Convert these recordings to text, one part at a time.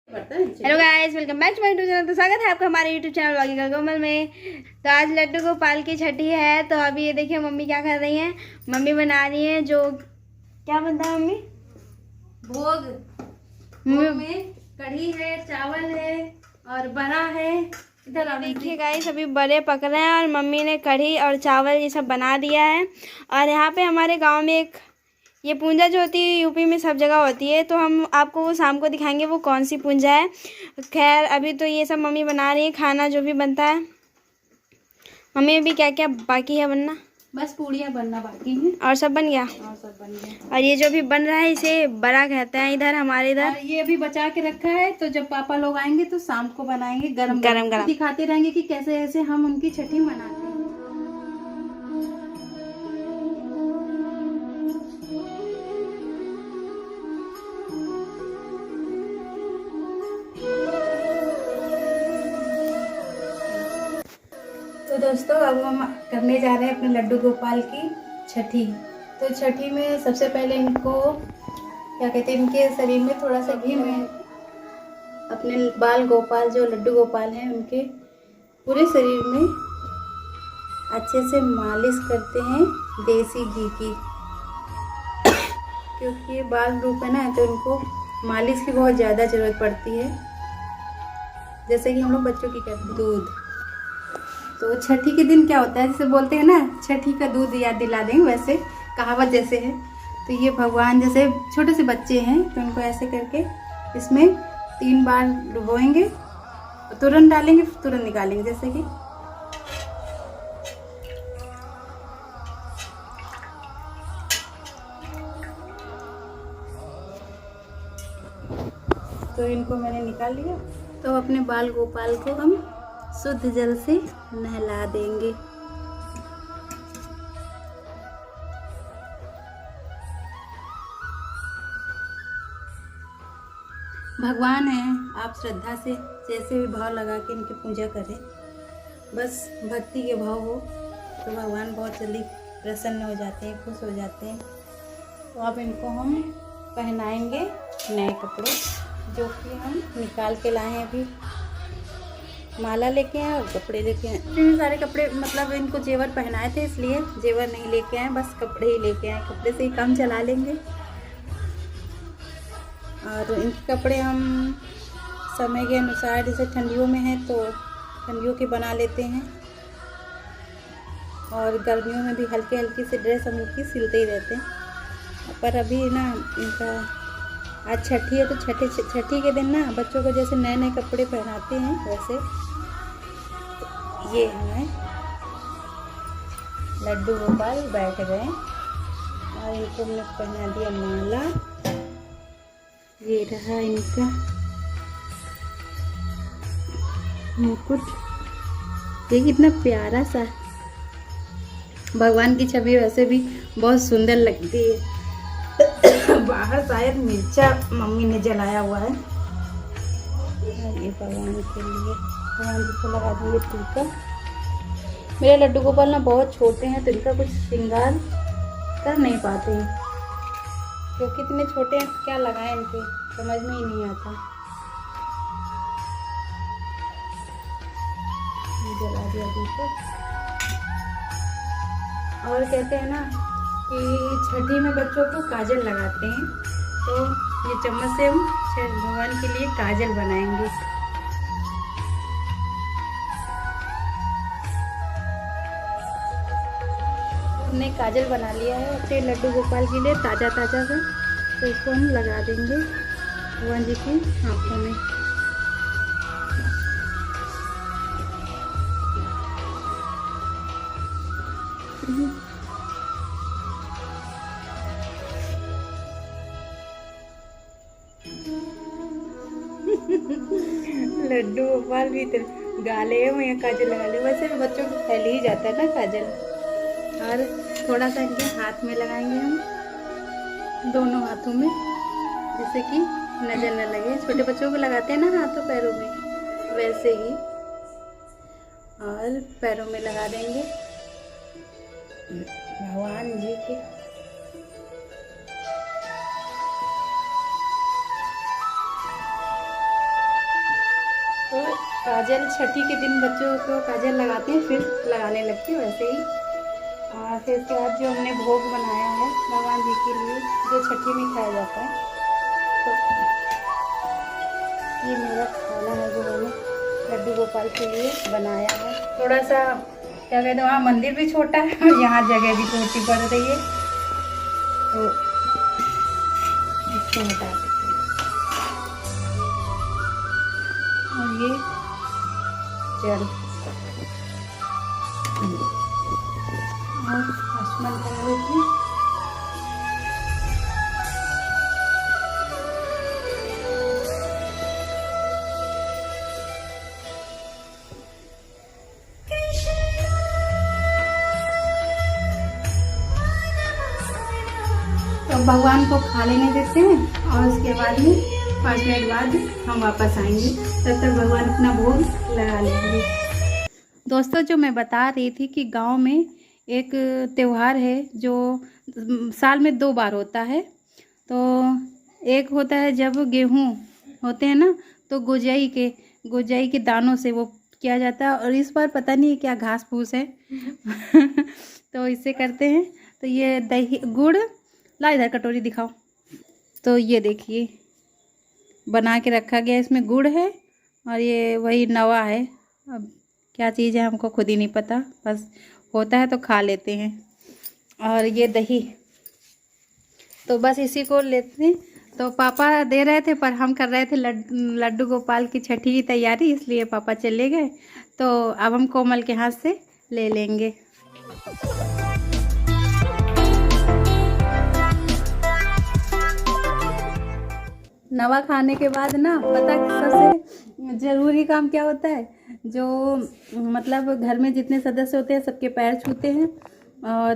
Hello guys, welcome back to my YouTube channel. तो स्वागत है आपका हमारे यूट्यूब चैनल व्लॉगिंग कोमल में। तो आज लड्डू गोपाल की छठी है। तो अभी ये देखिए मम्मी क्या कर रही हैं। मम्मी बना रही हैं जो क्या बनता है मम्मी? भोग। भोग में कढ़ी है, चावल है और बड़ा है। इधर देखिए गाइस, अभी बड़े पक रहे हैं और मम्मी ने कढ़ी और चावल ये सब बना दिया है। और यहाँ पे हमारे गाँव में एक ये पूंजा जो होती है यूपी में सब जगह होती है, तो हम आपको वो शाम को दिखाएंगे वो कौन सी पूंजा है। खैर अभी तो ये सब मम्मी बना रही है, खाना जो भी बनता है। मम्मी अभी क्या क्या बाकी है बनना? बस पूड़ियाँ बनना बाकी है और सब बन गया? और सब बन गया। और ये जो भी बन रहा है इसे बड़ा कहते हैं इधर हमारे इधर। और ये अभी बचा के रखा है, तो जब पापा लोग आएंगे तो शाम को बनाएंगे गरम गरम गरम। दिखाते रहेंगे कि कैसे ऐसे हम उनकी छठी मनाते हैं। तो दोस्तों अब हम करने जा रहे हैं अपने लड्डू गोपाल की छठी। तो छठी में सबसे पहले इनको क्या कहते हैं, इनके शरीर में थोड़ा सा घी में अपने बाल गोपाल जो लड्डू गोपाल हैं उनके पूरे शरीर में अच्छे से मालिश करते हैं देसी घी की। क्योंकि ये बाल रूप है ना, तो इनको मालिश की बहुत ज़्यादा ज़रूरत पड़ती है। जैसे कि हम लोग बच्चों की करते हैं दूध। तो छठी के दिन क्या होता है, जैसे बोलते हैं ना छठी का दूध याद दिला देंगे, वैसे कहावत जैसे है। तो ये भगवान जैसे छोटे से बच्चे हैं तो उनको ऐसे करके इसमें 3 बार डुबोएंगे, तुरंत डालेंगे तुरंत निकालेंगे। जैसे कि तो इनको मैंने निकाल लिया। तो अपने बाल गोपाल को हम शुद्ध जल से नहला देंगे। भगवान हैं, आप श्रद्धा से जैसे भी भाव लगा के इनकी पूजा करें, बस भक्ति के भाव हो तो भगवान बहुत जल्दी प्रसन्न हो जाते हैं, खुश हो जाते हैं। तो अब इनको हम पहनाएंगे नए कपड़े जो कि हम निकाल के लाए हैं। अभी माला लेके आए और कपड़े लेके आए। इतने सारे कपड़े, मतलब इनको जेवर पहनाए थे इसलिए जेवर नहीं लेके आए, बस कपड़े ही लेके आए। कपड़े से ही काम चला लेंगे। और इनके कपड़े हम समय के अनुसार, जैसे ठंडियों में है तो ठंडियों के बना लेते हैं, और गर्मियों में भी हल्के हल्की सी ड्रेस हम इनकी सिलते ही रहते हैं। पर अभी ना इनका आज छठी है, तो छठी के दिन ना बच्चों को जैसे नए नए कपड़े पहनाते हैं वैसे ये हमें लड्डू गोपाल बैठ गए और इनको हमने पहना दिया माला। ये रहा इनका मुकुट। ये कितना प्यारा सा, भगवान की छवि वैसे भी बहुत सुंदर लगती है। बाहर शायद मिर्चा मम्मी ने जलाया हुआ है। ये भगवान के लिए, भगवान जी को लगा दिए टीका। मेरे लड्डू गोपाल ना बहुत छोटे हैं तो इनका कुछ श्रृंगार कर नहीं पाते हैं, क्योंकि इतने छोटे हैं क्या लगाएं इनके, समझ में ही नहीं आता। जला दिया दीपक। और कहते हैं ना कि छठी में बच्चों को काजल लगाते हैं, तो ये चम्मच से हम भगवान के लिए काजल बनाएंगे। हमने काजल बना लिया है अपने लड्डू गोपाल के लिए, ताज़ा ताज़ा सा। तो इसको हम लगा देंगे भगवान जी की आँखों में। लड्डू गोपाल भी गाले में या काजल लगा ले, वैसे भी बच्चों को फैल ही जाता है ना काजल। और थोड़ा सा इनके हाथ में लगाएंगे हम, दोनों हाथों में, जिससे कि नजर न लगे। छोटे बच्चों को लगाते हैं ना हाथों पैरों में, वैसे ही। और पैरों में लगा देंगे भगवान जी के। तो काजल छठी के दिन बच्चों को काजल लगाते हैं, फिर लगाने लगते हैं वैसे ही। और फिर उसके बाद जो हमने भोग बनाया है भगवान जी के लिए, जो छठी में खाया जाता है, तो ये मेरा खाना है जो मैंने लड्डू गोपाल के लिए बनाया है। थोड़ा सा क्या कहते हैं, वहाँ मंदिर भी छोटा है और यहाँ जगह भी छोटी पड़ रही है, तो इसको हटा देते हैं। और ये जल और आसमान खड़ा होती है। तो भगवान को खा लेने देते हैं और उसके बाद में 5 मिनट बाद हम वापस आएंगे, तब तक भगवान अपना भोग लगा लेंगे। दोस्तों, जो मैं बता रही थी कि गांव में एक त्यौहार है जो साल में 2 बार होता है। तो एक होता है जब गेहूं होते हैं ना, तो गुजाई के दानों से वो किया जाता है, और इस बार पता नहीं क्या घास फूस है तो इससे करते हैं। तो ये दही गुड़, ला इधर कटोरी दिखाओ। तो ये देखिए बना के रखा गया, इसमें गुड़ है और ये वही नवा है। अब क्या चीज़ है हमको खुद ही नहीं पता, बस होता है तो खा लेते हैं। और ये दही, तो बस इसी को लेते हैं। तो पापा दे रहे थे पर हम कर रहे थे लड्डू गोपाल की छठी की तैयारी, इसलिए पापा चले गए। तो अब हम कोमल के हाथ से ले लेंगे। नवा खाने के बाद ना पता सबसे ज़रूरी काम क्या होता है, जो मतलब घर में जितने सदस्य होते हैं सबके पैर छूते हैं, और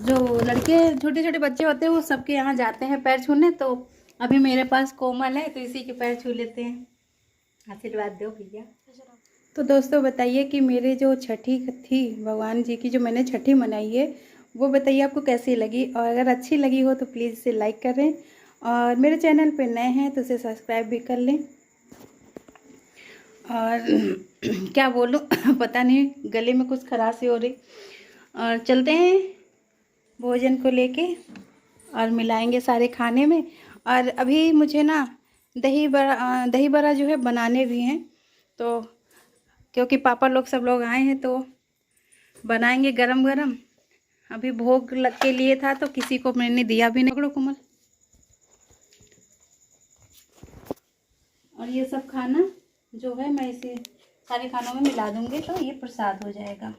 जो लड़के छोटे छोटे बच्चे होते हैं वो सबके यहाँ जाते हैं पैर छूने। तो अभी मेरे पास कोमल है तो इसी के पैर छू लेते हैं। आशीर्वाद दो भैया। तो दोस्तों बताइए कि मेरे जो छठी थी भगवान जी की, जो मैंने छठी मनाई है, वो बताइए आपको कैसी लगी, और अगर अच्छी लगी हो तो प्लीज़ इसे लाइक करें, और मेरे चैनल पे नए हैं तो इसे सब्सक्राइब भी कर लें। और क्या बोलूं पता नहीं, गले में कुछ खराश हो रही। और चलते हैं भोजन को लेके और मिलाएंगे सारे खाने में। और अभी मुझे ना दही बड़ा जो है बनाने भी हैं, तो क्योंकि पापा लोग सब लोग आए हैं तो बनाएंगे गरम गरम। अभी भोग लग के लिए था तो किसी को मैंने दिया भी नहीं। पकड़ो कोमल। और ये सब खाना जो है मैं इसे सारे खानों में मिला दूंगी, तो ये प्रसाद हो जाएगा।